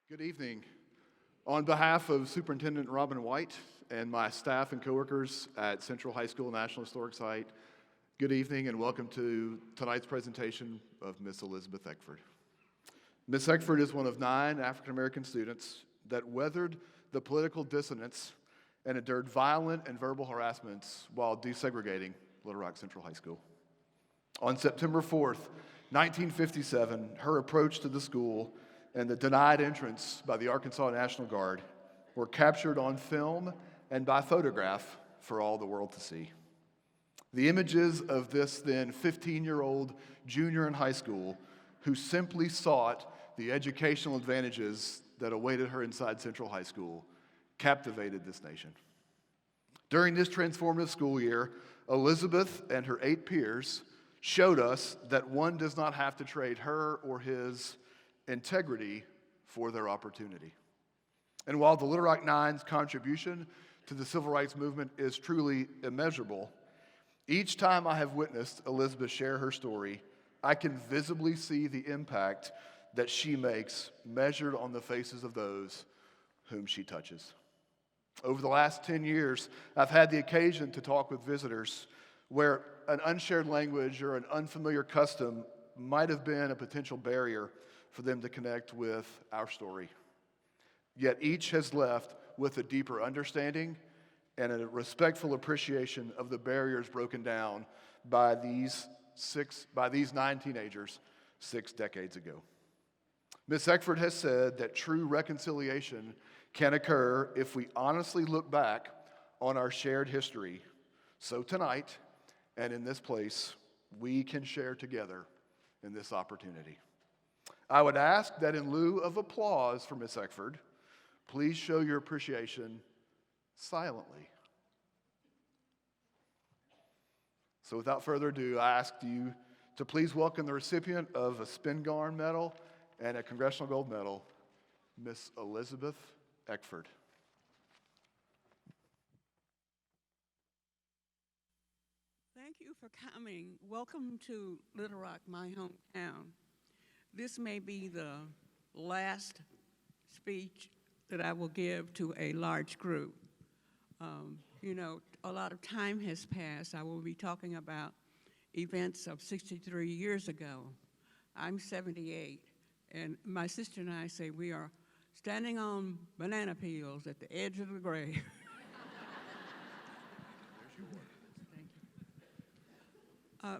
Good evening. On behalf of Superintendent Robin White and my staff and coworkers at Central High School National Historic Site, good evening and welcome to tonight's presentation of Miss Elizabeth Eckford. Miss Eckford is one of 9 African American students that weathered the political dissonance and endured violent and verbal harassments while desegregating Little Rock Central High School. On September 4th, 1957, her approach to the school and the denied entrance by the Arkansas National Guard were captured on film and by photograph for all the world to see. The images of this then 15-year-old junior in high school who simply sought the educational advantages that awaited her inside Central High School captivated this nation. During this transformative school year, Elizabeth and her 8 peers showed us that one does not have to trade her or his integrity for their opportunity. And while the Little Rock Nine's contribution to the civil rights movement is truly immeasurable, each time I have witnessed Elizabeth share her story, I can visibly see the impact that she makes measured on the faces of those whom she touches. Over the last 10 years, I've had the occasion to talk with visitors where an unshared language or an unfamiliar custom might have been a potential barrier for them to connect with our story. Yet each has left with a deeper understanding and a respectful appreciation of the barriers broken down by these 9 teenagers 6 decades ago. Ms. Eckford has said that true reconciliation can occur if we honestly look back on our shared history. So tonight, and in this place, we can share together in this opportunity. I would ask that in lieu of applause for Ms. Eckford, please show your appreciation silently. So without further ado, I ask you to please welcome the recipient of a Spingarn Medal and a Congressional Gold Medal, Miss Elizabeth Eckford. Thank you for coming. Welcome to Little Rock, my hometown. This may be the last speech that I will give to a large group. A lot of time has passed. I will be talking about events of 63 years ago. I'm 78, and my sister and I say we are standing on banana peels at the edge of the grave.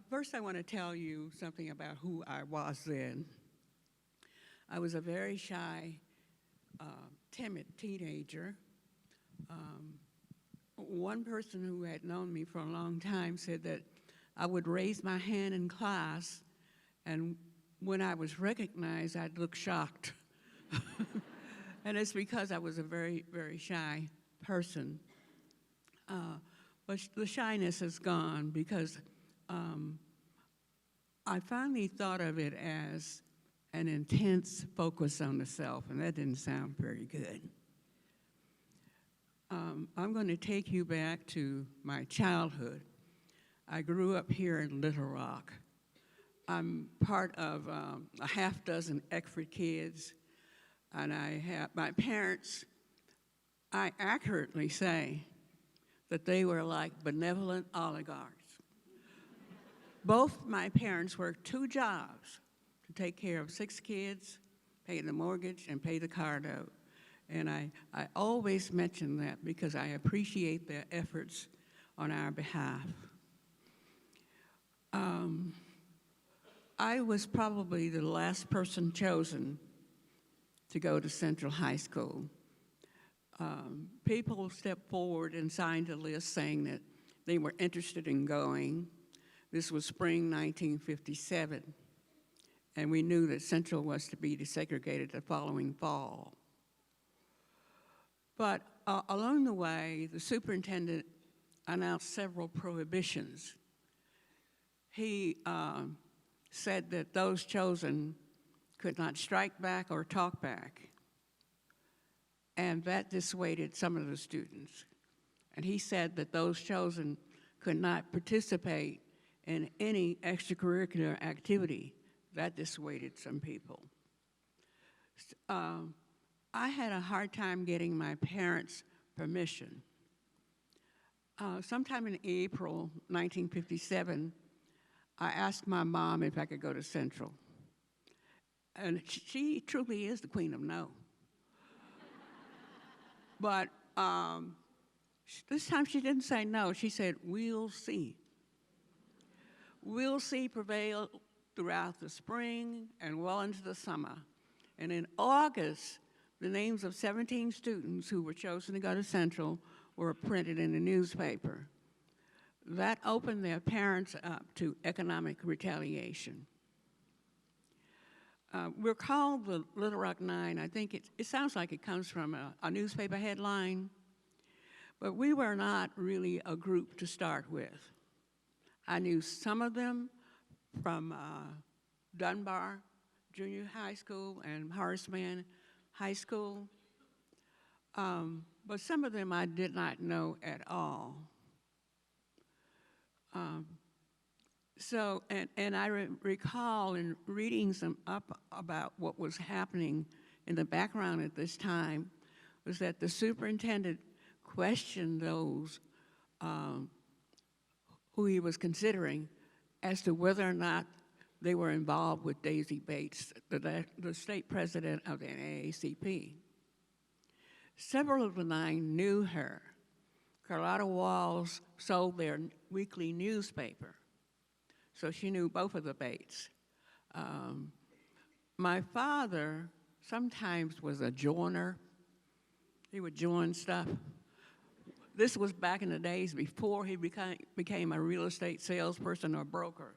First, I want to tell you something about who I was then. I was a very shy, timid teenager. One person who had known me for a long time said that I would raise my hand in class, and when I was recognized, I'd look shocked. And it's because I was a very, very shy person. But the shyness is gone because I finally thought of it as an intense focus on the self, and that didn't sound very good. I'm going to take you back to my childhood. I grew up here in Little Rock. I'm part of a half dozen Eckford kids, and my parents, I accurately say that they were like benevolent oligarchs. Both my parents worked 2 jobs to take care of 6 kids, pay the mortgage, and pay the car note. And I always mention that because I appreciate their efforts on our behalf. I was probably the last person chosen to go to Central High School. People stepped forward and signed a list saying that they were interested in going. This was spring 1957, and we knew that Central was to be desegregated the following fall. But along the way, the superintendent announced several prohibitions. He said that those chosen could not strike back or talk back, and that dissuaded some of the students. And he said that those chosen could not participate in any extracurricular activity. That dissuaded some people. I had a hard time getting my parents' permission. Sometime in April 1957, I asked my mom if I could go to Central. And she truly is the queen of no. But this time she didn't say no. She said, "We'll see." "We'll see" prevailed throughout the spring and well into the summer. And in August, the names of 17 students who were chosen to go to Central were printed in the newspaper. That opened their parents up to economic retaliation. We're called the Little Rock Nine. I think it sounds like it comes from a newspaper headline, but we were not really a group to start with. I knew some of them from Dunbar Junior High School and Horaceman High School, but some of them I did not know at all. And I recall in reading some up about what was happening in the background at this time was that the superintendent questioned those who he was considering as to whether or not they were involved with Daisy Bates, the state president of the NAACP. Several of the 9 knew her. Carlotta Walls sold their weekly newspaper, so she knew both of the Bates. My father sometimes was a joiner. He would join stuff. This was back in the days before he became a real estate salesperson or broker.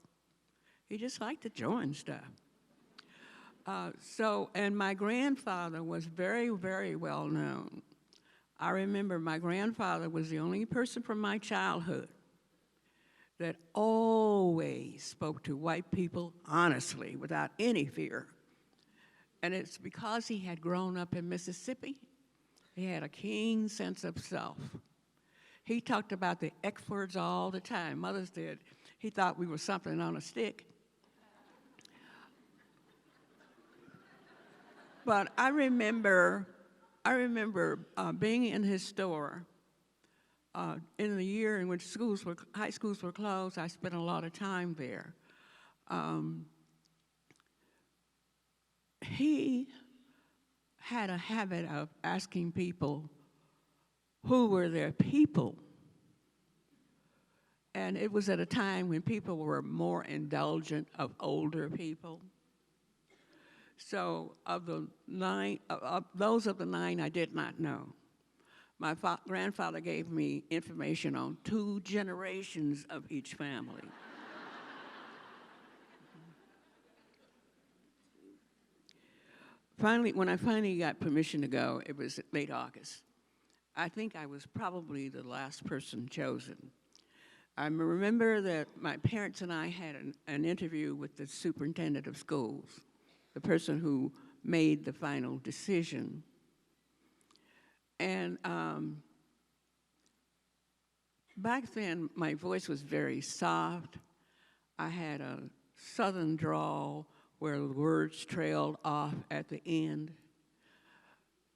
He just liked to join stuff. And my grandfather was very, very well known. I remember my grandfather was the only person from my childhood that always spoke to white people honestly, without any fear. And it's because he had grown up in Mississippi. He had a keen sense of self. He talked about the Eckfords all the time. Mothers did. He thought we were something on a stick. But I remember being in his store in the year in which high schools were closed. I spent a lot of time there. He had a habit of asking people who were their people. And it was at a time when people were more indulgent of older people. So of the 9, those of the 9 I did not know. My grandfather gave me information on 2 generations of each family. When I finally got permission to go, it was late August. I think I was probably the last person chosen. I remember that my parents and I had an interview with the superintendent of schools, the person who made the final decision. And back then, my voice was very soft. I had a southern drawl where the words trailed off at the end.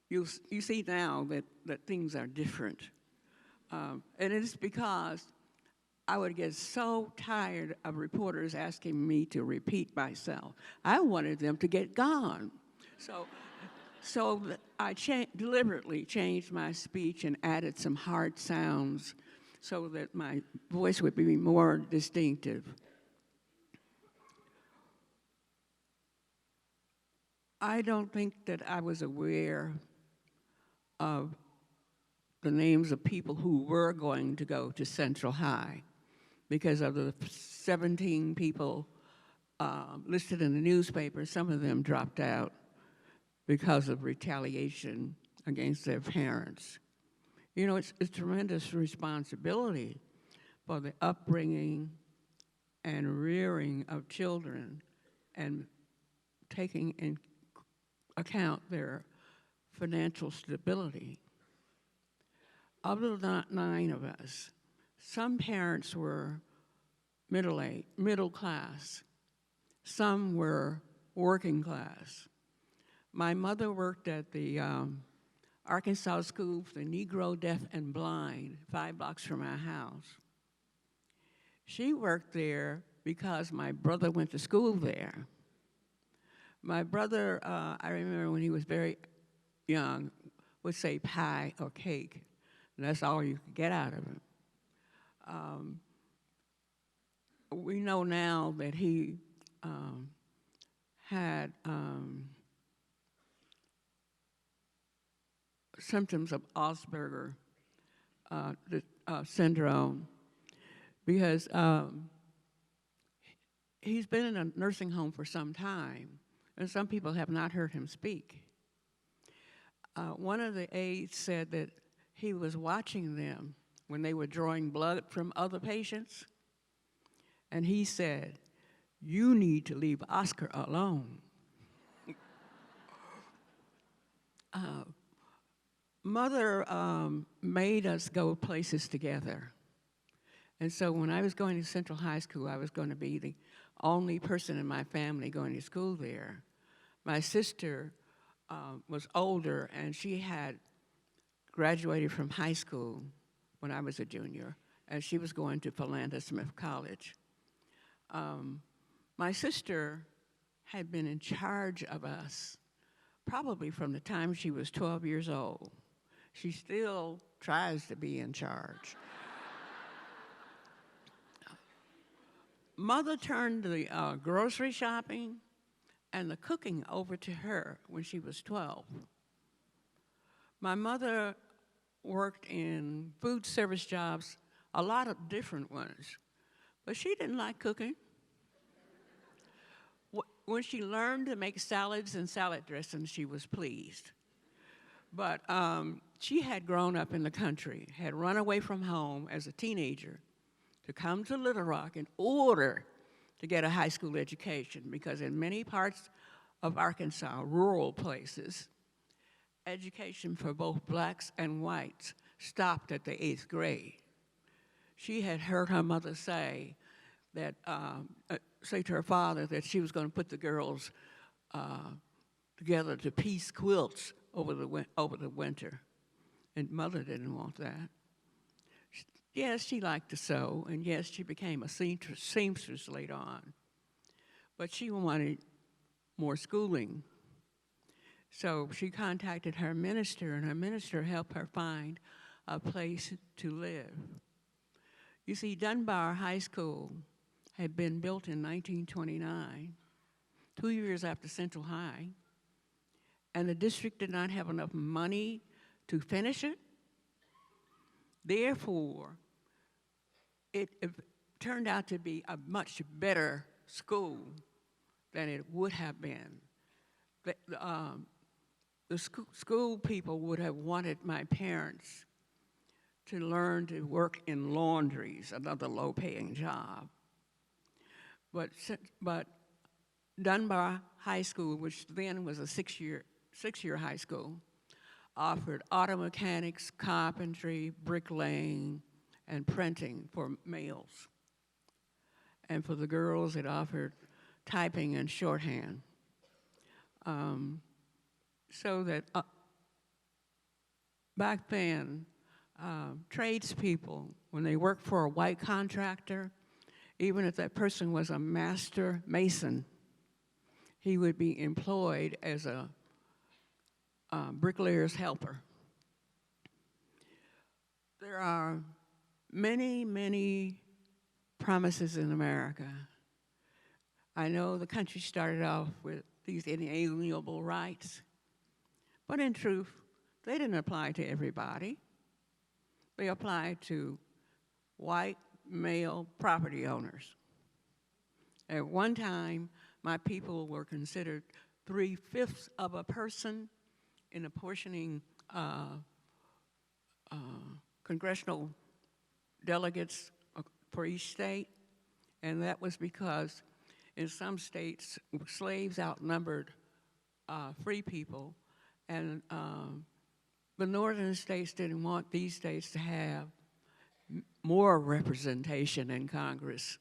You see now that things are different. And it's because I would get so tired of reporters asking me to repeat myself. I wanted them to get gone. So I deliberately changed my speech and added some hard sounds so that my voice would be more distinctive. I don't think that I was aware of the names of people who were going to go to Central High because of the 17 people listed in the newspaper. Some of them dropped out because of retaliation against their parents. You know, it's a tremendous responsibility for the upbringing and rearing of children and taking in account their financial stability. Of the 9 of us, some parents were middle class, some were working class. My mother worked at the Arkansas School for the Negro, Deaf, and Blind, 5 blocks from our house. She worked there because my brother went to school there. My brother, I remember when he was very young, would say pie or cake, and that's all you could get out of him. We know now that he had symptoms of Asperger syndrome because he's been in a nursing home for some time, and some people have not heard him speak. One of the aides said that he was watching them when they were drawing blood from other patients, and he said, "You need to leave Oscar alone." Mother made us go places together. And so when I was going to Central High School, I was going to be the only person in my family going to school there. My sister was older, and she had graduated from high school when I was a junior, and she was going to Philander Smith College. My sister had been in charge of us probably from the time she was 12 years old. She still tries to be in charge. Mother turned the grocery shopping and the cooking over to her when she was 12. My mother worked in food service jobs, a lot of different ones, but she didn't like cooking. When she learned to make salads and salad dressings, she was pleased. But she had grown up in the country, had run away from home as a teenager to come to Little Rock in order to get a high school education, because in many parts of Arkansas, rural places, education for both blacks and whites stopped at the 8th grade. She had heard her mother say that, say to her father that she was going to put the girls together to piece quilts over the winter, and mother didn't want that. Yes, she liked to sew, and yes, she became a seamstress later on, but she wanted more schooling. So she contacted her minister, and her minister helped her find a place to live. You see, Dunbar High School had been built in 1929, 2 years after Central High, and the district did not have enough money to finish it. Therefore, it turned out to be a much better school than it would have been. The school people would have wanted my parents to learn to work in laundries, another low-paying job. But Dunbar High School, which then was a six-year high school, offered auto mechanics, carpentry, bricklaying, and printing for males. And for the girls, it offered typing and shorthand. So that back then, tradespeople, when they worked for a white contractor, even if that person was a master mason, he would be employed as a bricklayer's helper. There are many, many promises in America. I know the country started off with these inalienable rights, but in truth, they didn't apply to everybody. They applied to white male property owners. At one time, my people were considered 3/5 of a person in apportioning congressional delegates for each state, and that was because in some states, slaves outnumbered free people, and the northern states didn't want these states to have more representation in Congress.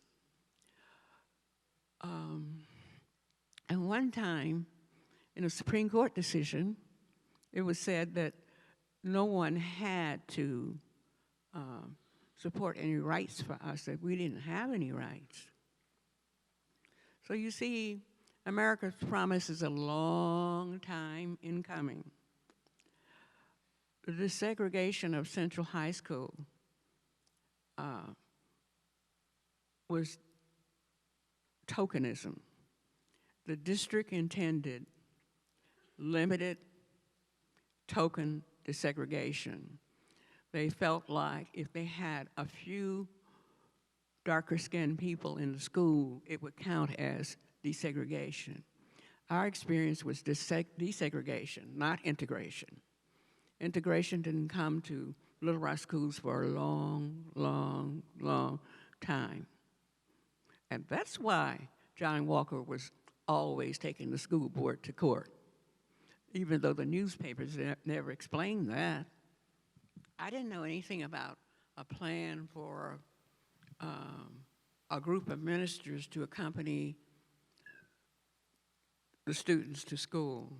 And one time, in a Supreme Court decision, it was said that no one had to support any rights for us, that we didn't have any rights. So you see, America's promise is a long time in coming. The desegregation of Central High School was tokenism. The district intended limited token desegregation. They felt like if they had a few darker skinned people in the school, it would count as desegregation. Our experience was desegregation, not integration. Integration didn't come to Little Rock schools for a long, long, long time. And that's why John Walker was always taking the school board to court, even though the newspapers never explained that. I didn't know anything about a plan for a group of ministers to accompany the students to school.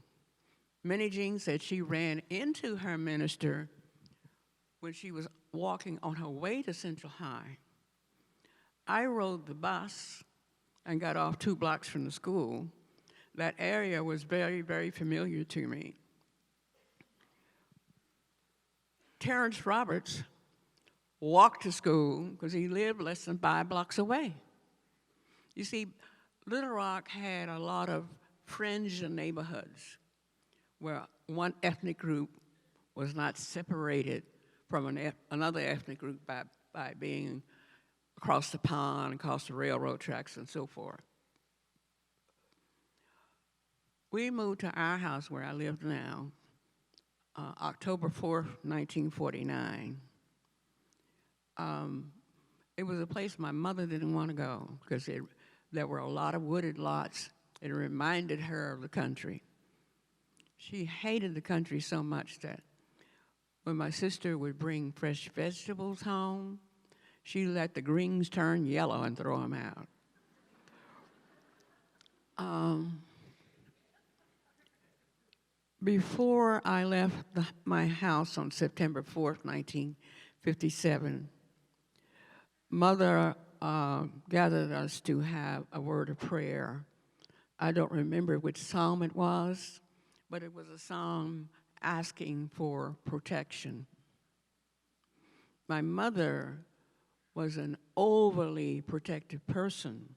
Minnie Jean said she ran into her minister when she was walking on her way to Central High. I rode the bus and got off 2 blocks from the school. That area was very, very familiar to me. Terrence Roberts walked to school because he lived less than 5 blocks away. You see, Little Rock had a lot of fringe neighborhoods where one ethnic group was not separated from another ethnic group by being across the pond, across the railroad tracks, and so forth. We moved to our house where I live now, October 4th, 1949. It was a place my mother didn't want to go because there were a lot of wooded lots. It reminded her of the country. She hated the country so much that when my sister would bring fresh vegetables home, she let the greens turn yellow and throw them out. Before I left my house on September 4th, 1957, Mother gathered us to have a word of prayer. I don't remember which psalm it was, but it was a psalm asking for protection. My mother was an overly protective person.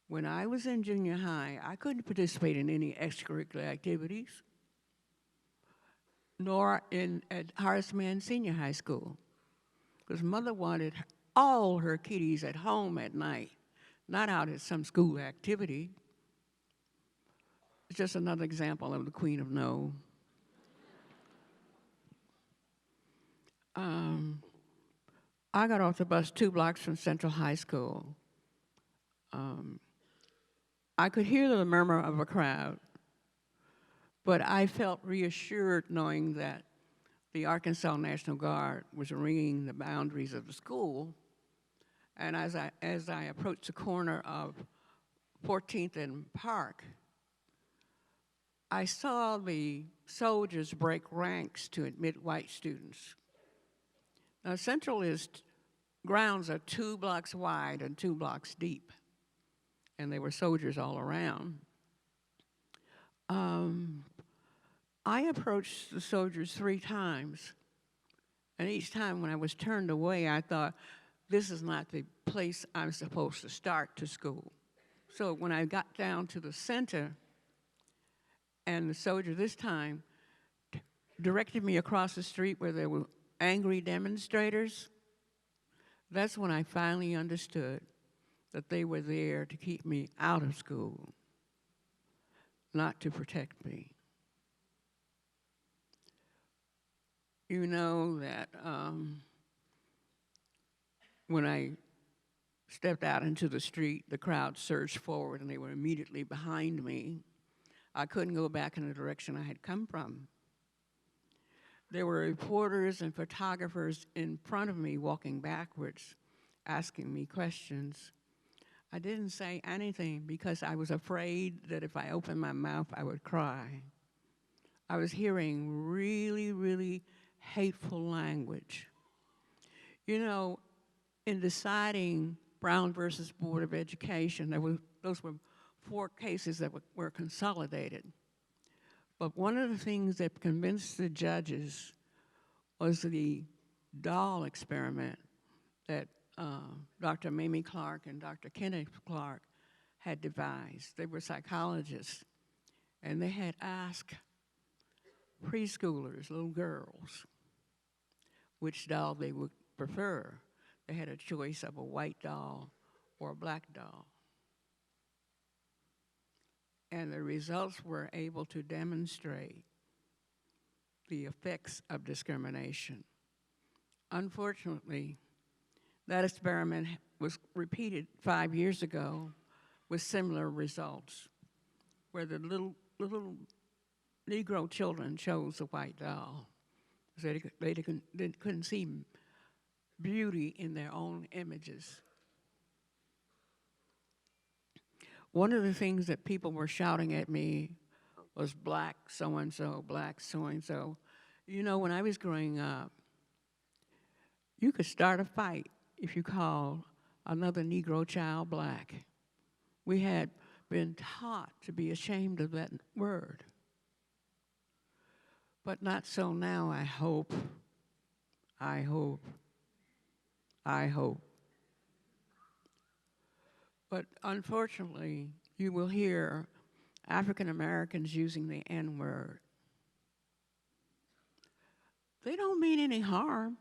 When I was in junior high, I couldn't participate in any extracurricular activities, nor at Horace Mann Senior High School, because Mother wanted all her kiddies at home at night, not out at some school activity. It's just another example of the Queen of No. I got off the bus 2 blocks from Central High School. I could hear the murmur of a crowd, but I felt reassured knowing that the Arkansas National Guard was ringing the boundaries of the school. And as I approached the corner of 14th and Park, I saw the soldiers break ranks to admit white students. Now, Central grounds are 2 blocks wide and 2 blocks deep, and there were soldiers all around. I approached the soldiers 3 times, and each time when I was turned away, I thought, this is not the place I'm supposed to start to school. So when I got down to the center, and the soldier this time directed me across the street where there were angry demonstrators, that's when I finally understood that they were there to keep me out of school, not to protect me. You know that when I stepped out into the street, the crowd surged forward and they were immediately behind me. I couldn't go back in the direction I had come from. There were reporters and photographers in front of me walking backwards, asking me questions. I didn't say anything because I was afraid that if I opened my mouth, I would cry. I was hearing really, really hateful language. You know, in deciding Brown versus Board of Education, those were 4 cases that were consolidated. But one of the things that convinced the judges was the doll experiment that Dr. Mamie Clark and Dr. Kenneth Clark had devised. They were psychologists, and they had asked preschoolers, little girls, which doll they would prefer. They had a choice of a white doll or a black doll. And the results were able to demonstrate the effects of discrimination. Unfortunately, that experiment was repeated 5 years ago with similar results, where the little Negro children chose the white doll. So they couldn't see beauty in their own images. One of the things that people were shouting at me was black so-and-so, black so-and-so. You know, when I was growing up, you could start a fight if you called another Negro child black. We had been taught to be ashamed of that word. But not so now, I hope. I hope. I hope. But unfortunately, you will hear African Americans using the N-word. They don't mean any harm.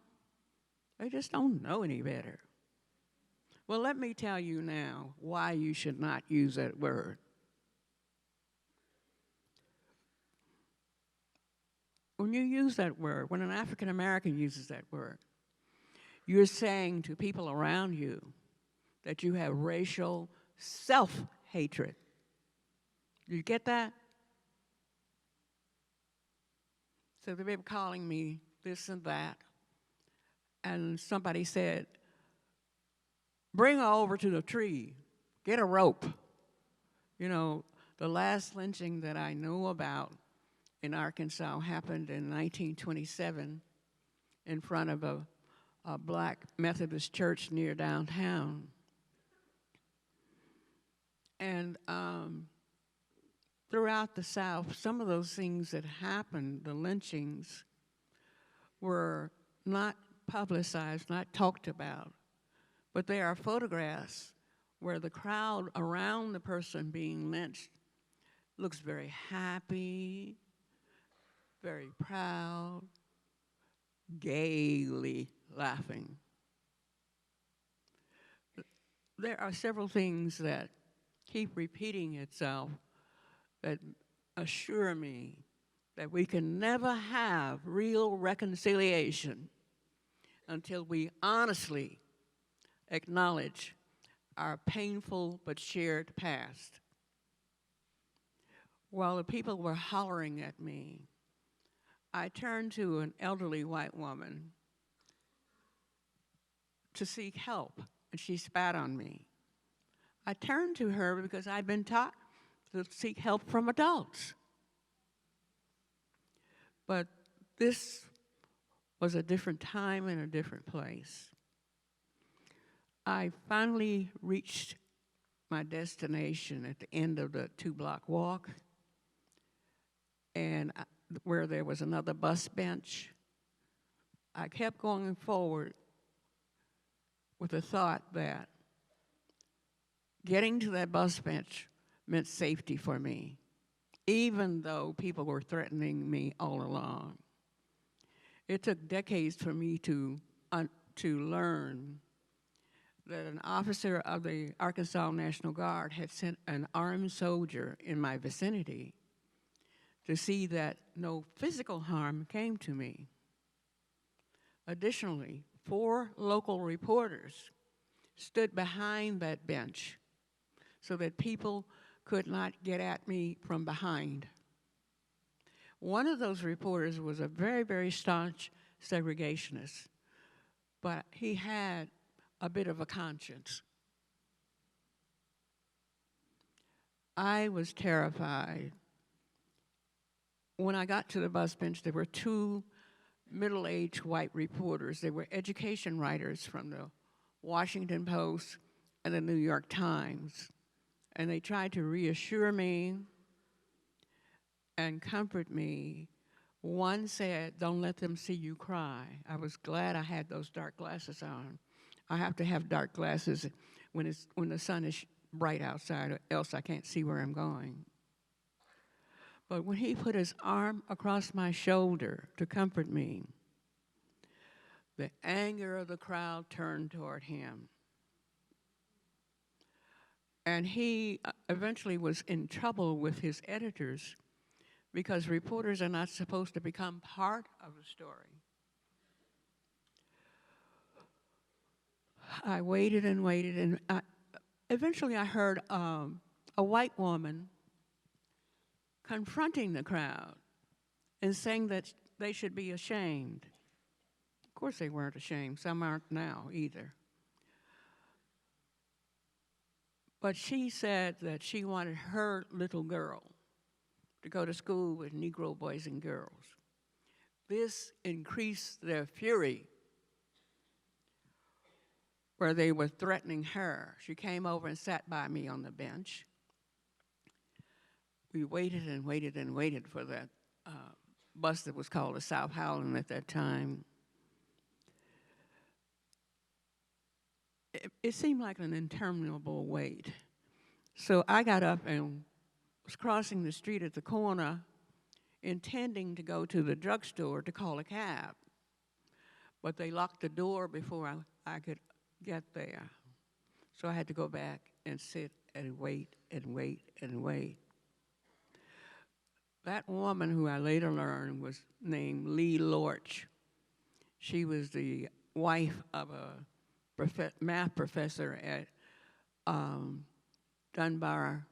They just don't know any better. Well, let me tell you now why you should not use that word. When you use that word, when an African American uses that word, you're saying to people around you that you have racial self-hatred. Do you get that? So they were calling me this and that, and somebody said, bring her over to the tree, get a rope. You know, the last lynching that I know about in Arkansas happened in 1927 in front of a black Methodist church near downtown. And throughout the South, some of those things that happened, the lynchings, were not publicized, not talked about. But there are photographs where the crowd around the person being lynched looks very happy, very proud, gaily laughing. There are several things that keep repeating itself that assure me that we can never have real reconciliation until we honestly acknowledge our painful but shared past. While the people were hollering at me, I turned to an elderly white woman to seek help, and she spat on me. I turned to her because I'd been taught to seek help from adults. But this was a different time and a different place. I finally reached my destination at the end of the 2-block walk, and where there was another bus bench. I kept going forward with the thought that getting to that bus bench meant safety for me, even though people were threatening me all along. It took decades for me to learn that an officer of the Arkansas National Guard had sent an armed soldier in my vicinity to see that no physical harm came to me. Additionally, 4 local reporters stood behind that bench so that people could not get at me from behind. One of those reporters was a very, very staunch segregationist, but he had a bit of a conscience. I was terrified. When I got to the bus bench, there were two middle-aged white reporters. They were education writers from the Washington Post and the New York Times. And they tried to reassure me and comfort me. One said, "Don't let them see you cry." I was glad I had those dark glasses on. I have to have dark glasses when the sun is bright outside, or else I can't see where I'm going. But when he put his arm across my shoulder to comfort me, the anger of the crowd turned toward him. And he eventually was in trouble with his editors because reporters are not supposed to become part of the story. I waited and waited, and eventually I heard a white woman confronting the crowd and saying that they should be ashamed. Of course they weren't ashamed. Some aren't now either. But she said that she wanted her little girl to go to school with Negro boys and girls. This increased their fury, where they were threatening her. She came over and sat by me on the bench. We waited and waited and waited for that bus that was called the South Howland at that time. It seemed like an interminable wait. So I got up and was crossing the street at the corner, intending to go to the drugstore to call a cab. But they locked the door before I could get there. So I had to go back and sit and wait and wait and wait. That woman, who I later learned was named Lee Lorch. She was the wife of a math professor at Dunbar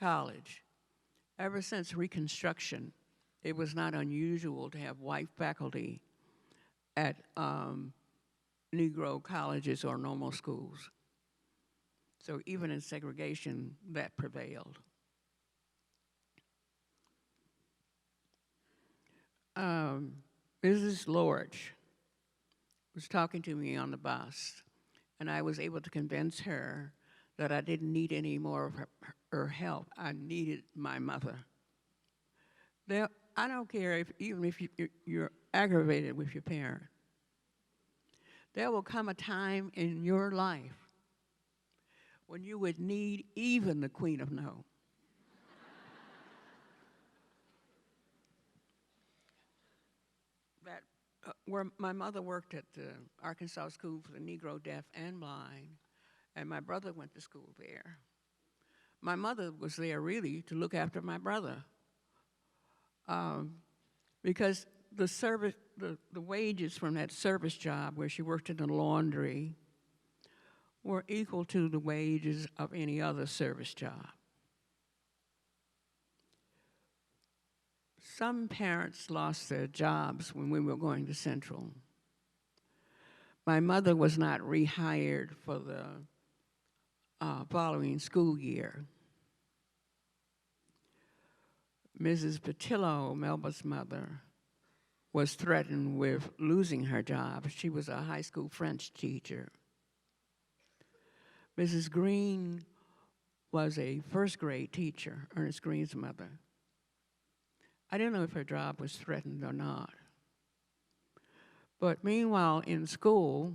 College. Ever since Reconstruction, it was not unusual to have white faculty at Negro colleges or normal schools. So even in segregation, that prevailed. Mrs. Lorch was talking to me on the bus, and I was able to convince her that I didn't need any more of her help. I needed my mother. I don't care even if you're aggravated with your parent. There will come a time in your life when you would need even the Queen of No. Where my mother worked at the Arkansas School for the Negro, Deaf, and Blind, and my brother went to school there. My mother was there really to look after my brother, because the wages from that service job where she worked in the laundry were equal to the wages of any other service job. Some parents lost their jobs when we were going to Central. My mother was not rehired for the following school year. Mrs. Patillo, Melba's mother, was threatened with losing her job. She was a high school French teacher. Mrs. Green was a first grade teacher, Ernest Green's mother. I didn't know if her job was threatened or not. But meanwhile, in school,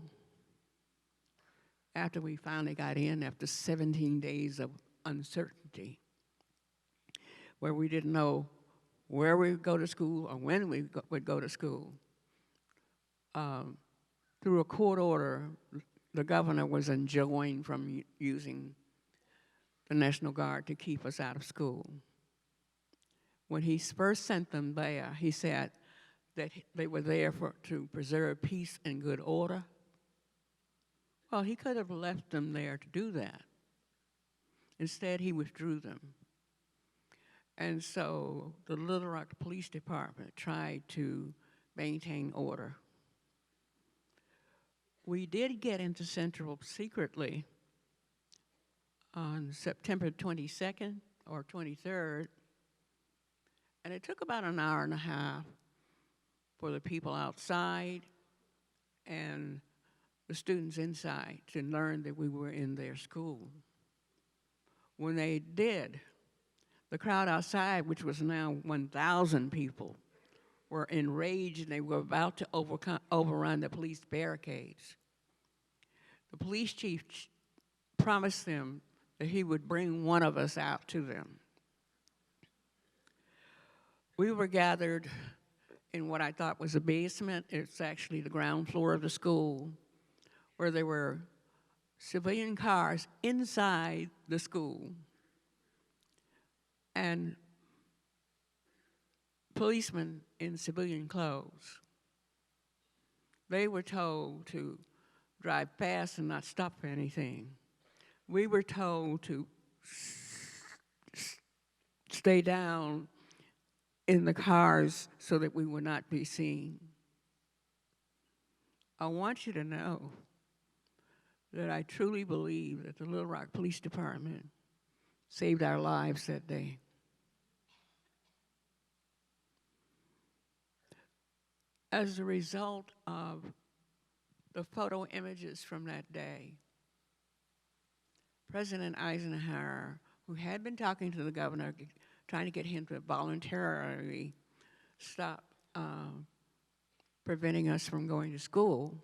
after we finally got in, after 17 days of uncertainty, where we didn't know where we would go to school or when we would go to school, through a court order, the governor was enjoined from using the National Guard to keep us out of school. When he first sent them there, he said that they were there to preserve peace and good order. Well, he could have left them there to do that. Instead, he withdrew them. And so the Little Rock Police Department tried to maintain order. We did get into Central secretly on September 22nd, or 23rd, and it took about an hour and a half for the people outside and the students inside to learn that we were in their school. When they did, the crowd outside, which was now 1,000 people, were enraged and they were about to overrun the police barricades. The police chief promised them that he would bring one of us out to them. We were gathered in what I thought was a basement. It's actually the ground floor of the school, where there were civilian cars inside the school and policemen in civilian clothes. They were told to drive fast and not stop for anything. We were told to stay down in the cars so that we would not be seen. I want you to know that I truly believe that the Little Rock Police Department saved our lives that day. As a result of the photo images from that day, President Eisenhower, who had been talking to the governor, trying to get him to voluntarily stop preventing us from going to school,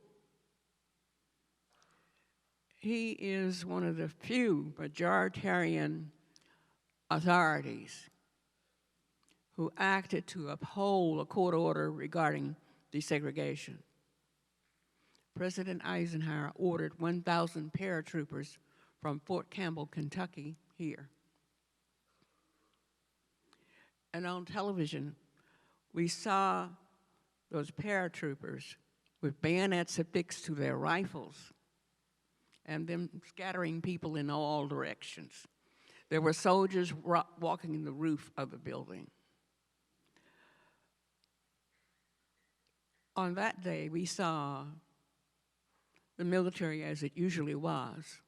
he is one of the few majoritarian authorities who acted to uphold a court order regarding desegregation. President Eisenhower ordered 1,000 paratroopers from Fort Campbell, Kentucky, here. And on television, we saw those paratroopers with bayonets affixed to their rifles and them scattering people in all directions. There were soldiers walking the roof of the building. On that day, we saw the military as it usually was.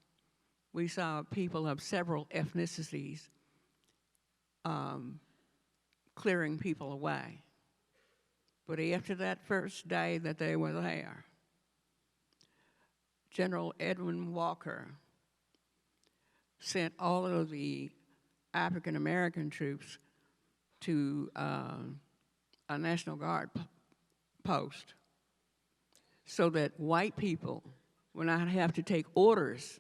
We saw people of several ethnicities clearing people away. But after that first day that they were there, General Edwin Walker sent all of the African American troops to a National Guard post so that white people would not have to take orders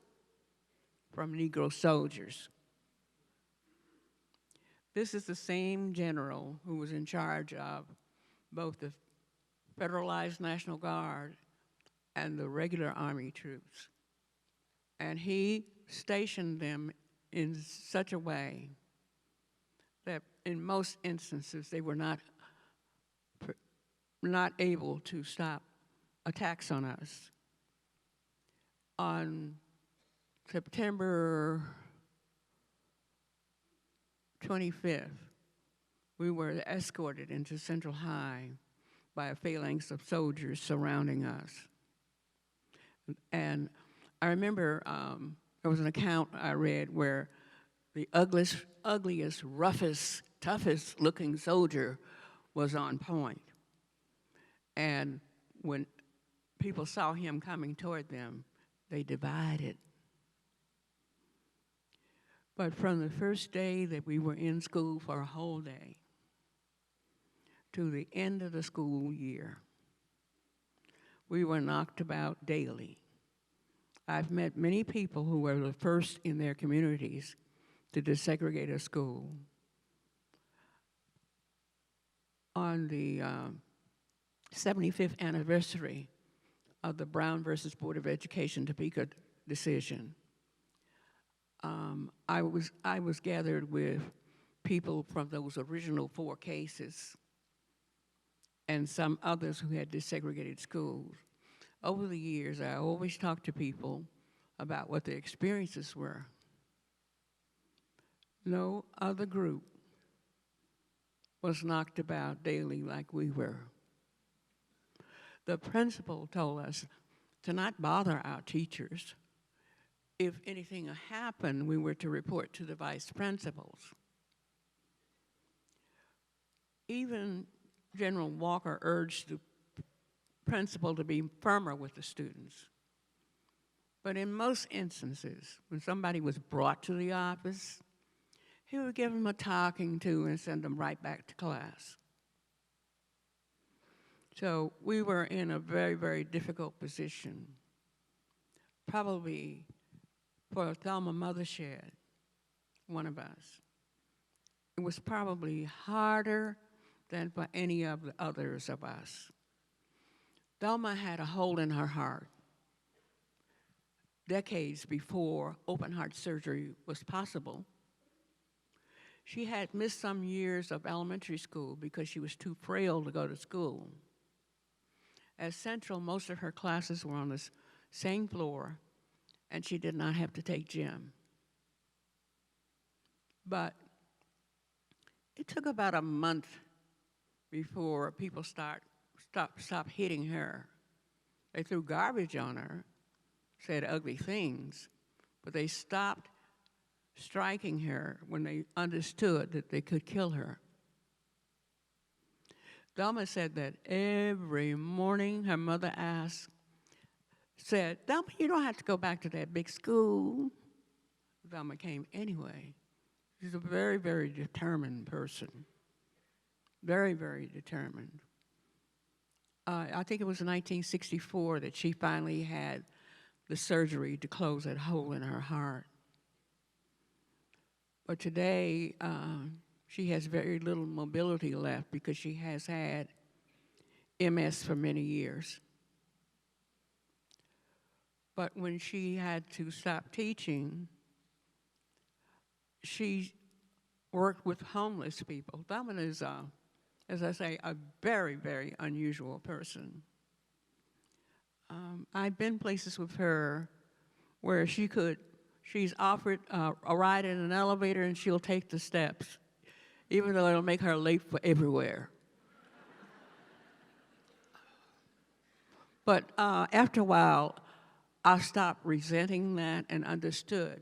from Negro soldiers. This is the same general who was in charge of both the Federalized National Guard and the regular Army troops. And he stationed them in such a way that in most instances they were not able to stop attacks on us. On September 25th, we were escorted into Central High by a phalanx of soldiers surrounding us. And I remember there was an account I read where the ugliest, roughest, toughest looking soldier was on point. And when people saw him coming toward them, they divided. But from the first day that we were in school for a whole day to the end of the school year, we were knocked about daily. I've met many people who were the first in their communities to desegregate a school. On the 75th anniversary of the Brown versus Board of Education Topeka decision, I was gathered with people from those original 4 cases and some others who had desegregated schools. Over the years, I always talked to people about what their experiences were. No other group was knocked about daily like we were. The principal told us to not bother our teachers. If anything happened, we were to report to the vice principals. even General Walker urged the principal to be firmer with the students. But in most instances, when somebody was brought to the office, he would give them a talking to and send them right back to class. So we were in a very, very difficult position. Probably for Thelma Mothershed, one of us, it was probably harder than for any of the others of us. Thelma had a hole in her heart decades before open heart surgery was possible. She had missed some years of elementary school because she was too frail to go to school. At Central, most of her classes were on the same floor, and she did not have to take gym. But it took about a month before people stopped hitting her. They threw garbage on her, said ugly things, but they stopped striking her when they understood that they could kill her. Thelma said that every morning her mother said, Thelma, you don't have to go back to that big school. Thelma came anyway. She's a very, very determined person. Very, very determined. I think it was in 1964 that she finally had the surgery to close that hole in her heart. But today, she has very little mobility left because she has had MS for many years. But when she had to stop teaching, she worked with homeless people. Thelma is, as I say, a very, very unusual person. I've been places with her where she's offered a ride in an elevator and she'll take the steps, even though it'll make her late for everywhere. But after a while, I stopped resenting that and understood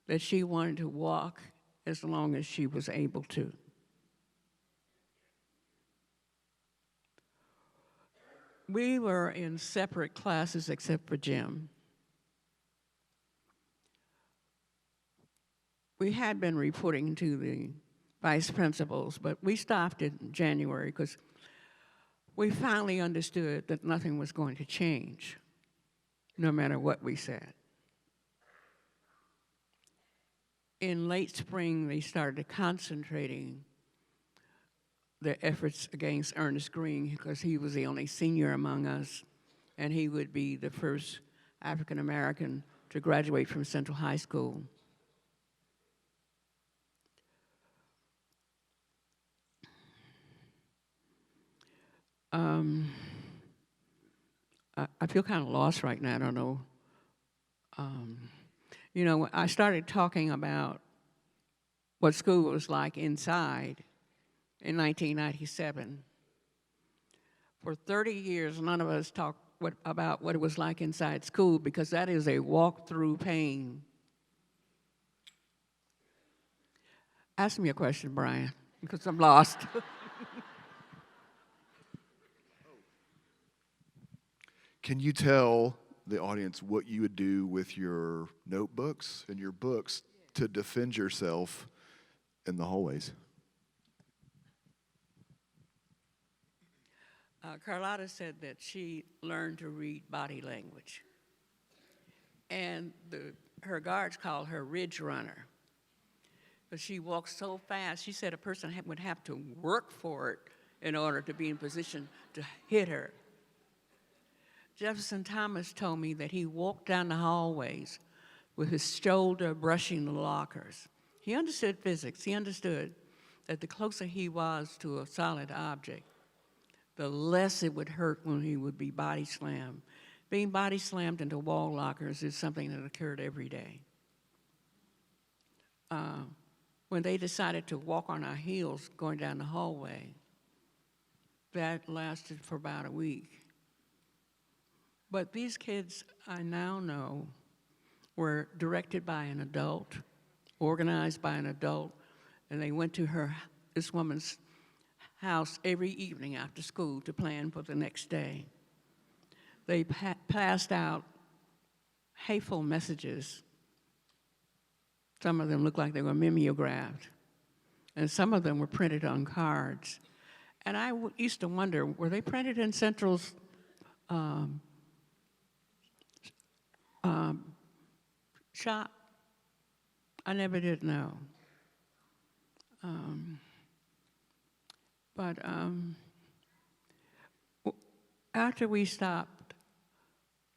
that she wanted to walk as long as she was able to. We were in separate classes except for gym. We had been reporting to the vice principals, but we stopped in January because we finally understood that nothing was going to change, no matter what we said. In late spring, they started concentrating their efforts against Ernest Green because he was the only senior among us, and he would be the first African American to graduate from Central High School. I feel kind of lost right now. I don't know. You know, I started talking about what school was like inside in 1997. For 30 years, none of us talked about what it was like inside school because that is a walk-through pain. Ask me a question, Brian, because I'm lost. Can you tell the audience what you would do with your notebooks and your books to defend yourself in the hallways? Carlotta said that she learned to read body language. And her guards called her Ridge Runner. But she walked so fast, she said a person would have to work for it in order to be in position to hit her. Jefferson Thomas told me that he walked down the hallways with his shoulder brushing the lockers. He understood physics. He understood that the closer he was to a solid object, the less it would hurt when he would be body slammed. Being body slammed into wall lockers is something that occurred every day. When they decided to walk on our heels going down the hallway, that lasted for about a week. But these kids, I now know, were directed by an adult, organized by an adult, and they went to this woman's house every evening after school to plan for the next day. They passed out hateful messages. Some of them looked like they were mimeographed, and some of them were printed on cards. And I used to wonder, were they printed in Central's shop? I never did know. But after we stopped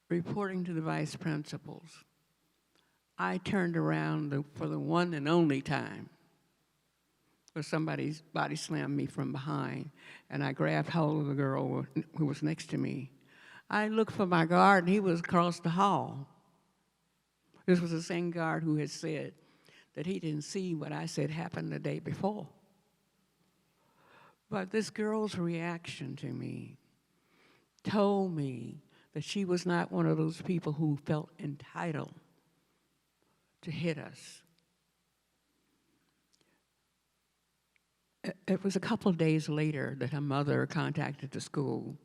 reporting to the vice principals, I turned around for the one and only time where somebody's body slammed me from behind, and I grabbed hold of the girl who was next to me. I looked for my guard, and he was across the hall. This was the same guard who had said that he didn't see what I said happened the day before. But this girl's reaction to me told me that she was not one of those people who felt entitled to hit us. It was a couple of days later that her mother contacted the school.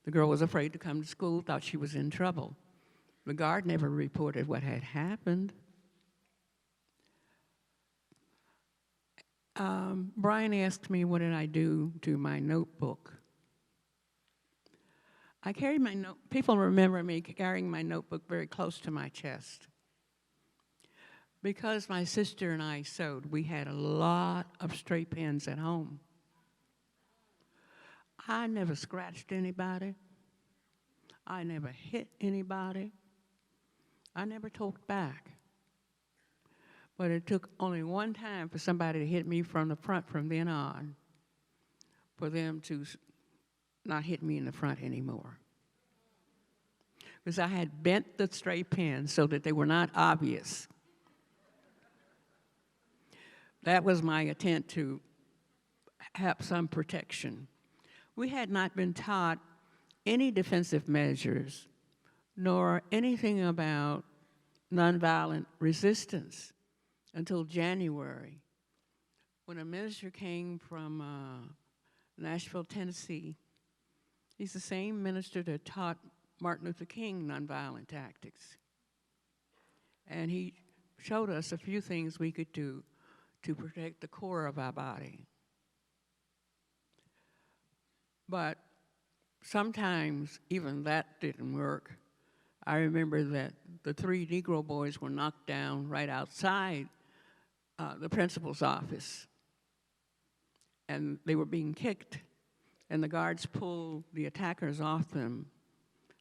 The girl was afraid to come to school, thought she was in trouble. The guard never reported what had happened. Brian asked me what did I do to my notebook. I carried my people remember me carrying my notebook very close to my chest. Because my sister and I sewed, we had a lot of straight pins at home. I never scratched anybody. I never hit anybody. I never talked back. But it took only one time for somebody to hit me from the front from then on, for them to not hit me in the front anymore. Because I had bent the straight pins so that they were not obvious. That was my attempt to have some protection. We had not been taught any defensive measures, nor anything about nonviolent resistance until January, when a minister came from Nashville, Tennessee. He's the same minister that taught Martin Luther King nonviolent tactics. And he showed us a few things we could do to protect the core of our body. But sometimes even that didn't work. I remember that the 3 Negro boys were knocked down right outside the principal's office. And they were being kicked, and the guards pulled the attackers off them.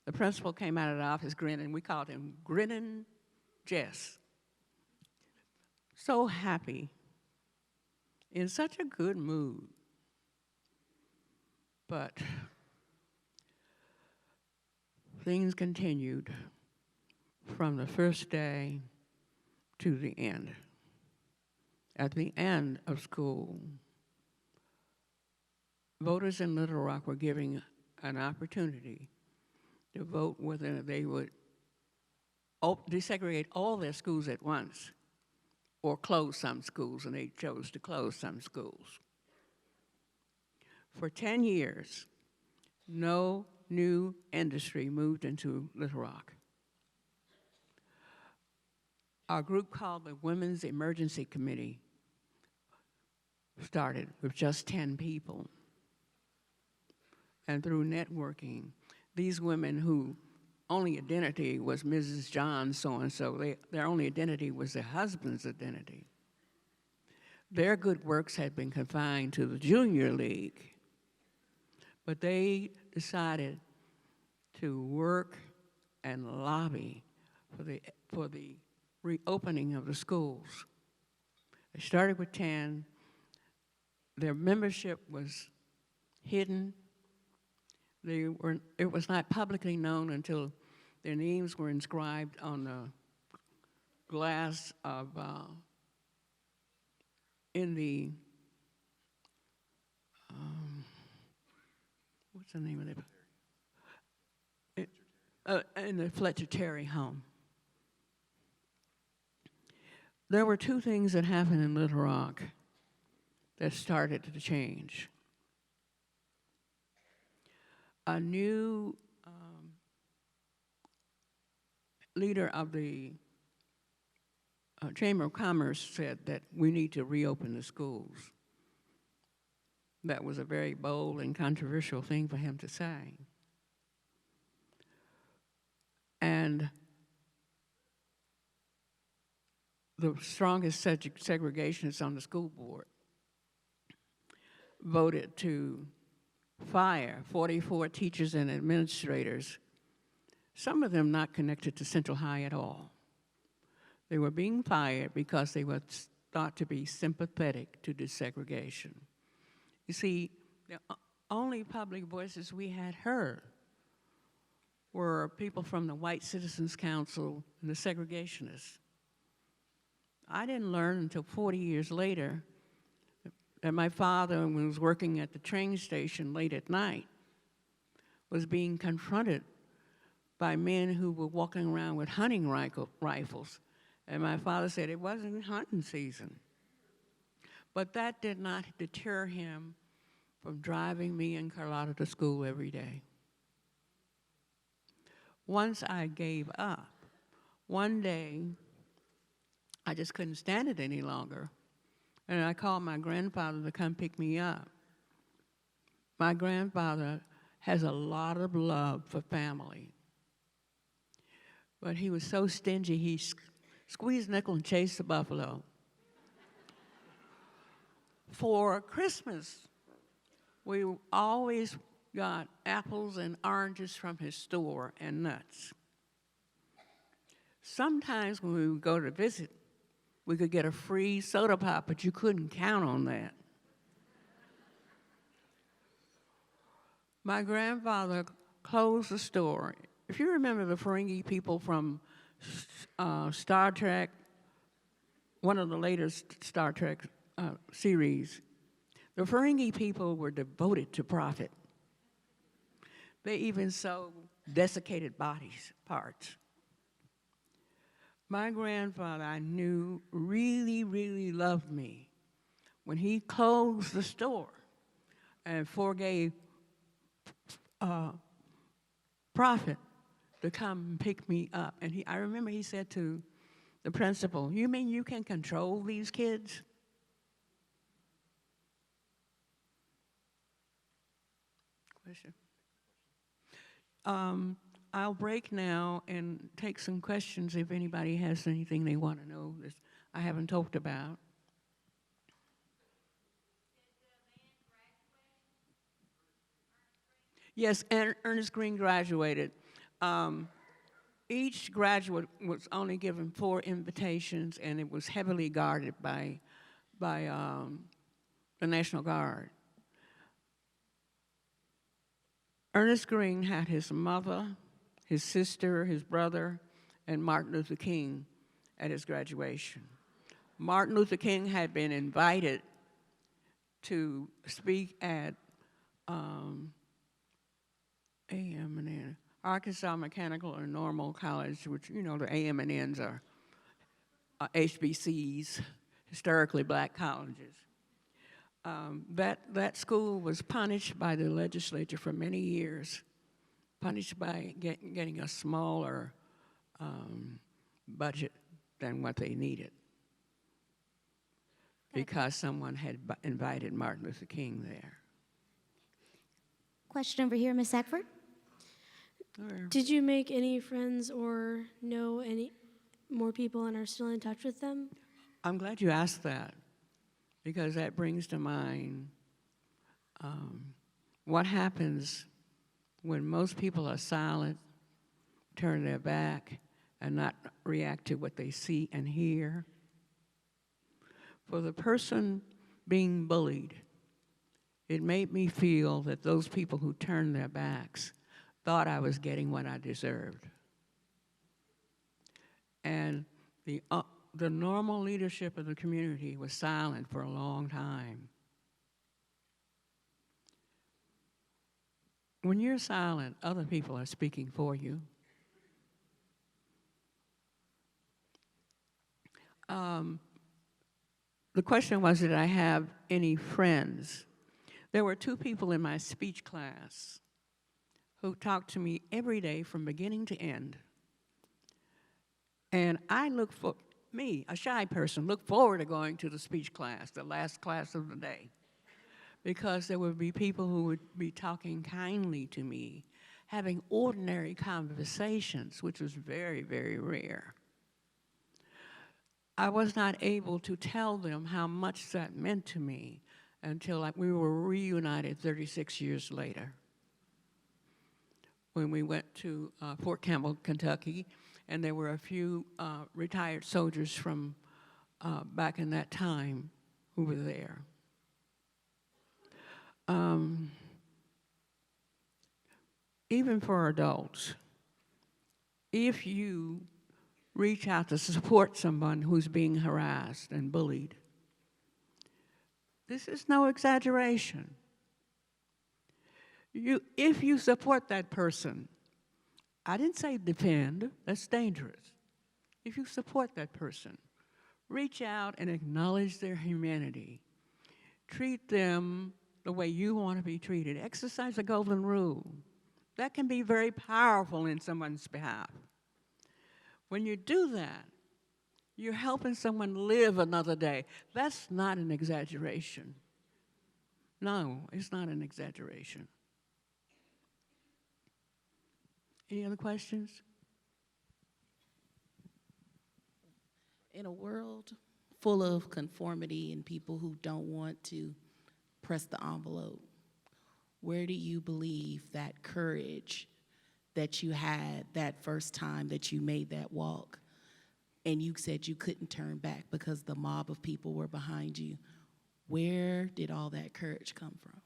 The principal came out of the office grinning. We called him Grinning Jess. So happy, in such a good mood. But things continued from the first day to the end. At the end of school, voters in Little Rock were given an opportunity to vote whether they would desegregate all their schools at once or close some schools, and they chose to close some schools. For 10 years, no new industry moved into Little Rock. Our group called the Women's Emergency Committee started with just 10 people. And through networking, these women who only identity was Mrs. John so-and-so, their only identity was their husband's identity. Their good works had been confined to the junior league, but they decided to work and lobby for the reopening of the schools. They started with 10. Their membership was hidden. It was not publicly known until their names were inscribed on the glass of in the what's the name of it? In the Fletcher Terry home. There were 2 things that happened in Little Rock that started to change. a new leader of the Chamber of Commerce said that we need to reopen the schools. That was a very bold and controversial thing for him to say. And the strongest segregationists on the school board voted to fire 44 teachers and administrators, some of them not connected to Central High at all. They were being fired because they were thought to be sympathetic to desegregation. You see, the only public voices we had heard were people from the White Citizens Council and the segregationists. I didn't learn until 40 years later that my father, when he was working at the train station late at night, was being confronted by men who were walking around with hunting rifles. And my father said it wasn't hunting season. But that did not deter him from driving me and Carlotta to school every day. Once I gave up, one day, I just couldn't stand it any longer. And I called my grandfather to come pick me up. My grandfather has a lot of love for family. But he was so stingy, he squeezed nickel and chased the buffalo. For Christmas, we always got apples and oranges from his store and nuts. Sometimes when we would go to visit, we could get a free soda pop, but you couldn't count on that. My grandfather closed the store. If you remember the Ferengi people from Star Trek, one of the latest Star Trek series, the Ferengi people were devoted to profit. They even sold desiccated bodies parts. My grandfather, I knew, really, really loved me. When he closed the store and forgave profit to come and pick me up. And I remember he said to the principal, "You mean you can control these kids?" Question. I'll break now and take some questions if anybody has anything they want to know that I haven't talked about. Yes, Ernest Green graduated. Each graduate was only given 4 invitations, and it was heavily guarded by the National Guard. Ernest Green had his mother, his sister, his brother, and Martin Luther King at his graduation. Martin Luther King had been invited to speak at Arkansas Mechanical and Normal College, which, you know, the AM&Ns are HBCs, historically black colleges. That school was punished by the legislature for many years, punished by getting a smaller budget than what they needed because someone had invited Martin Luther King there. Question over here, Miss Eckford. Did you make any friends or know any more people and are still in touch with them? I'm glad you asked that, because that brings to mind what happens when most people are silent, turn their back, and not react to what they see and hear. For the person being bullied, it made me feel that those people who turned their backs thought I was getting what I deserved. And the normal leadership of the community was silent for a long time. When you're silent, other people are speaking for you. The question was, did I have any friends? There were 2 people in my speech class who talked to me every day from beginning to end. And I me, a shy person, look forward to going to the speech class, the last class of the day, because there would be people who would be talking kindly to me, having ordinary conversations, which was very, very rare. I was not able to tell them how much that meant to me until we were reunited 36 years later, when we went to Fort Campbell, Kentucky, and there were a few retired soldiers from back in that time who were there. Even for adults, if you reach out to support someone who's being harassed and bullied, this is no exaggeration. If you support that person, I didn't say defend, that's dangerous. If you support that person, reach out and acknowledge their humanity. Treat them the way you want to be treated. Exercise the golden rule. That can be very powerful in someone's behalf. When you do that, you're helping someone live another day. That's not an exaggeration. No, it's not an exaggeration. Any other questions? In a world full of conformity and people who don't want to press the envelope, where do you believe that courage that you had that first time that you made that walk and you said you couldn't turn back because the mob of people were behind you, where did all that courage come from?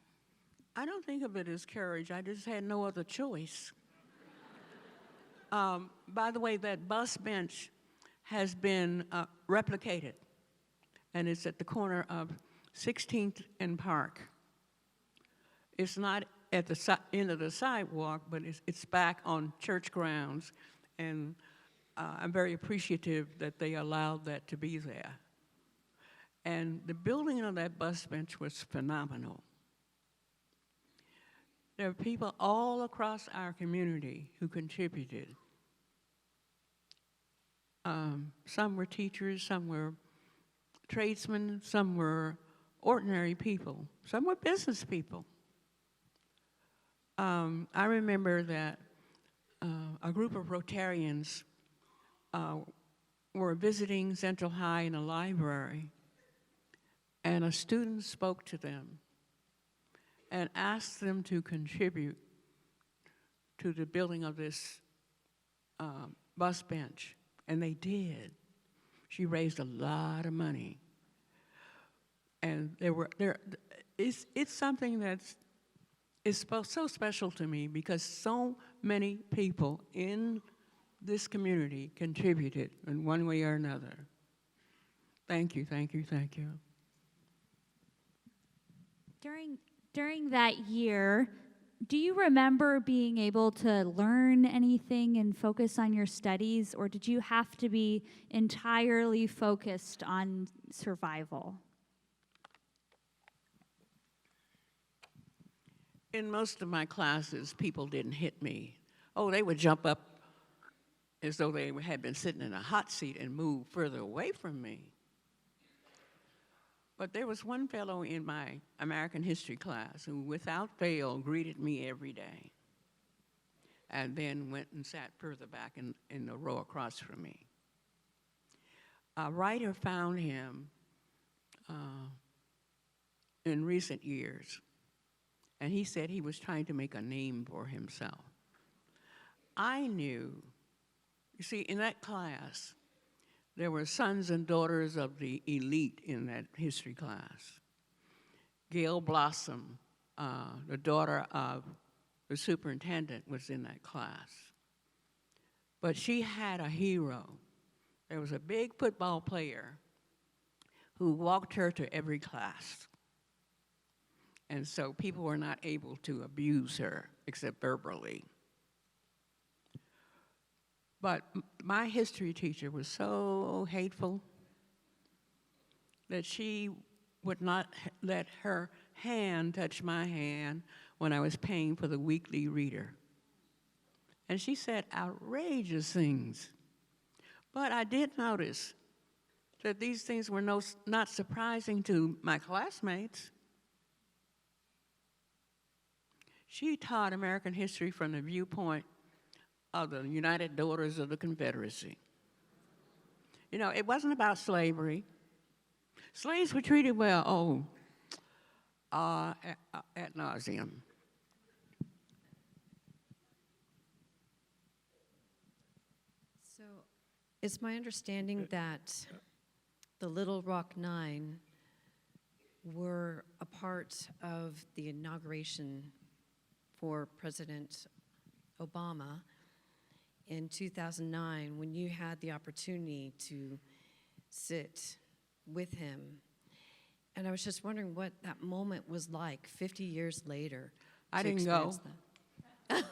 I don't think of it as courage. I just had no other choice. By the way, that bus bench has been replicated, and it's at the corner of 16th and Park. It's not at the end of the sidewalk, but it's back on church grounds, and I'm very appreciative that they allowed that to be there. And the building of that bus bench was phenomenal. There are people all across our community who contributed. Some were teachers, some were tradesmen, some were ordinary people, some were business people. I remember that a group of Rotarians were visiting Central High in a library, and a student spoke to them and asked them to contribute to the building of this bus bench, and they did. She raised a lot of money, and it's something that's so special to me because so many people in this community contributed in one way or another. Thank you, thank you, thank you. During that year, do you remember being able to learn anything and focus on your studies, or did you have to be entirely focused on survival? In most of my classes, people didn't hit me. Oh, they would jump up as though they had been sitting in a hot seat and move further away from me. But there was one fellow in my American history class who, without fail, greeted me every day, and then went and sat further back in the row across from me. A writer found him in recent years, and he said he was trying to make a name for himself. I knew, you see, in that class, there were sons and daughters of the elite in that history class. Gail Blossom, the daughter of the superintendent, was in that class. But she had a hero. There was a big football player who walked her to every class. And so people were not able to abuse her except verbally. But my history teacher was so hateful that she would not let her hand touch my hand when I was paying for the weekly reader. And she said outrageous things. But I did notice that these things were not surprising to my classmates. She taught American history from the viewpoint of the United Daughters of the Confederacy. You know, it wasn't about slavery. Slaves were treated well, ad nauseum. So it's my understanding that the Little Rock Nine were a part of the inauguration for President Obama in 2009 when you had the opportunity to sit with him. And I was just wondering what that moment was like 50 years later. I to didn't go. experience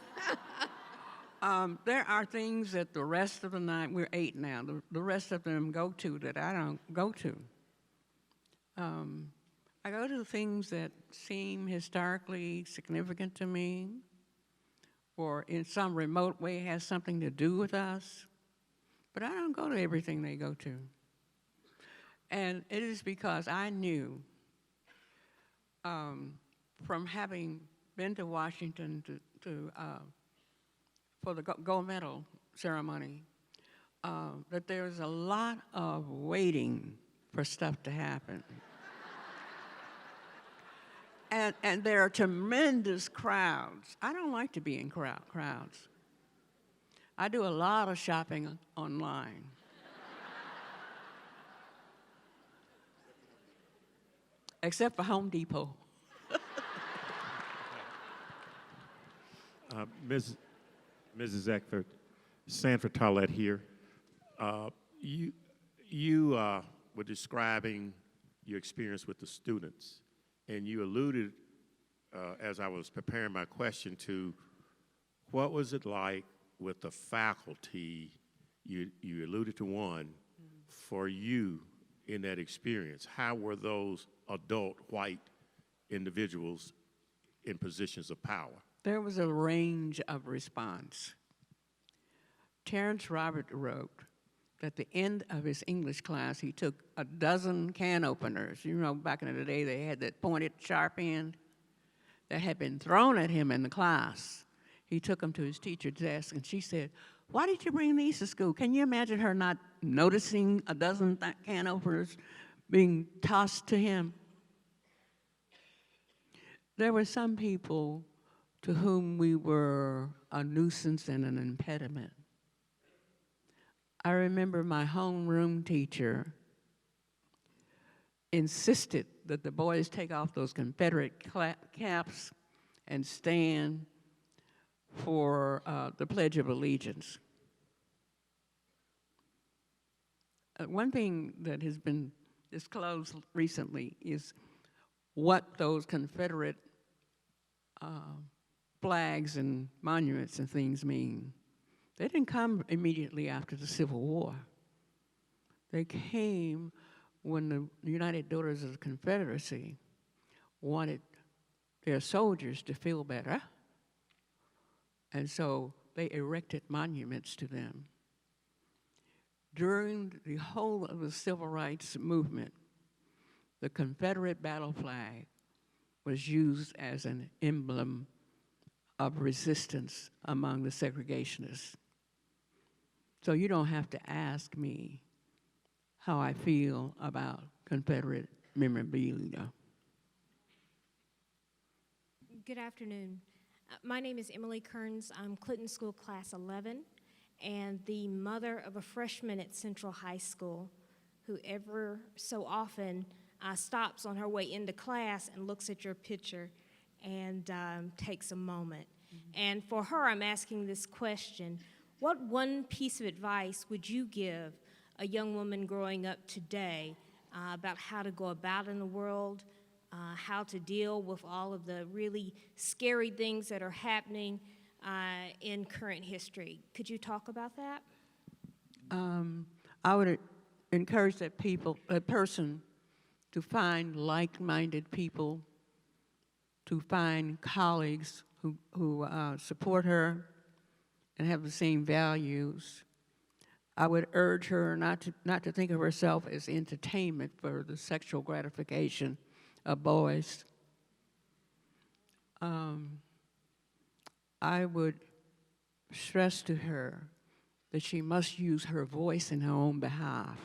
that. There are things that the rest of the night, we're 8 now, the rest of them go to that I don't go to. I go to things that seem historically significant to me or in some remote way has something to do with us, but I don't go to everything they go to. And it is because I knew from having been to Washington for the gold medal ceremony that there's a lot of waiting for stuff to happen. And there are tremendous crowds. I don't like to be in crowds. I do a lot of shopping online. Except for Home Depot. Mrs. Eckford, Sanford Tollett here. You were describing your experience with the students, and you alluded, as I was preparing my question, to what was it like with the faculty? You alluded to one for you in that experience. How were those adult white individuals in positions of power? There was a range of response. Terrence Robert wrote that at the end of his English class, he took a dozen can openers. You know, back in the day, they had that pointed, sharp end that had been thrown at him in the class. He took them to his teacher's desk, and she said, "Why did you bring these to school?" Can you imagine her not noticing a dozen can openers being tossed to him? There were some people to whom we were a nuisance and an impediment. I remember my homeroom teacher insisted that the boys take off those Confederate caps and stand for the Pledge of Allegiance. One thing that has been disclosed recently is what those Confederate flags and monuments and things mean. They didn't come immediately after the Civil War. They came when the United Daughters of the Confederacy wanted their soldiers to feel better, and so they erected monuments to them. During the whole of the Civil Rights Movement, the Confederate battle flag was used as an emblem of resistance among the segregationists. So you don't have to ask me how I feel about Confederate memorabilia. Good afternoon. My name is Emily Kearns. I'm Clinton School Class 11 and the mother of a freshman at Central High School who ever so often stops on her way into class and looks at your picture and takes a moment. Mm-hmm. And for her, I'm asking this question: what one piece of advice would you give a young woman growing up today about how to go about in the world, how to deal with all of the really scary things that are happening in current history? Could you talk about that? I would encourage that person to find like-minded people, to find colleagues who support her and have the same values, I would urge her not to think of herself as entertainment for the sexual gratification of boys. I would stress to her that she must use her voice in her own behalf.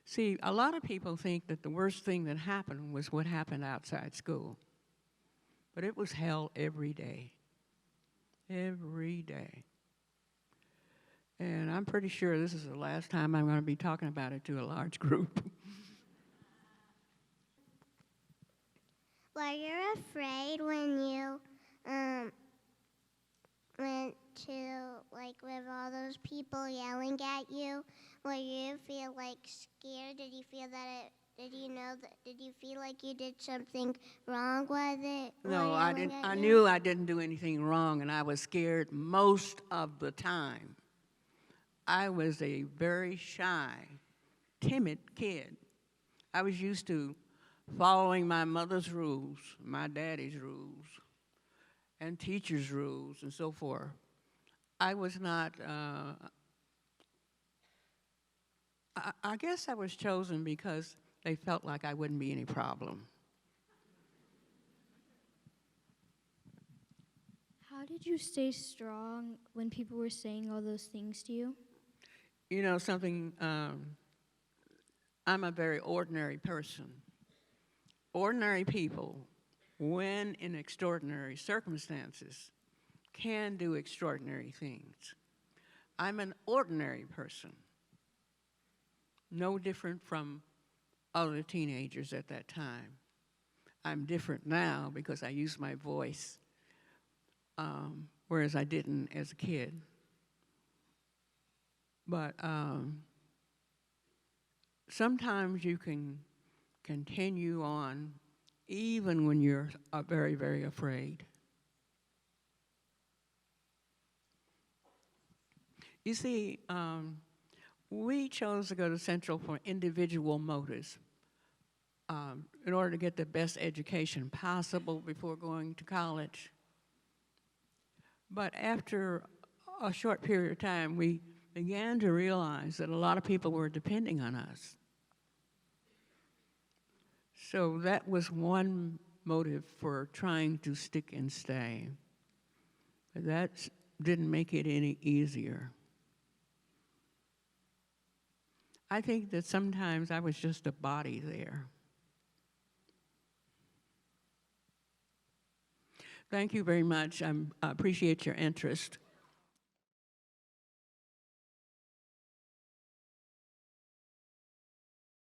See, a lot of people think that the worst thing that happened was what happened outside school. But it was hell every day. Every day. And I'm pretty sure this is the last time I'm going to be talking about it to a large group. Were you afraid when you went to, like, with all those people yelling at you? Were you feel, like, scared? Did you feel that did you feel like you did something wrong with it? No, I didn't. I knew I didn't do anything wrong, and I was scared most of the time. I was a very shy, timid kid. I was used to following my mother's rules, my daddy's rules, and teachers' rules, and so forth. I was not, I guess I was chosen because they felt like I wouldn't be any problem. How did you stay strong when people were saying all those things to you? You know something, I'm a very ordinary person. Ordinary people, when in extraordinary circumstances, can do extraordinary things. I'm an ordinary person, no different from other teenagers at that time. I'm different now because I use my voice, whereas I didn't as a kid. But sometimes you can continue on even when you're very, very afraid. You see, we chose to go to Central for individual motives in order to get the best education possible before going to college. But after a short period of time, we began to realize that a lot of people were depending on us. So that was one motive for trying to stick and stay. But that didn't make it any easier. I think that sometimes I was just a body there. Thank you very much. I appreciate your interest.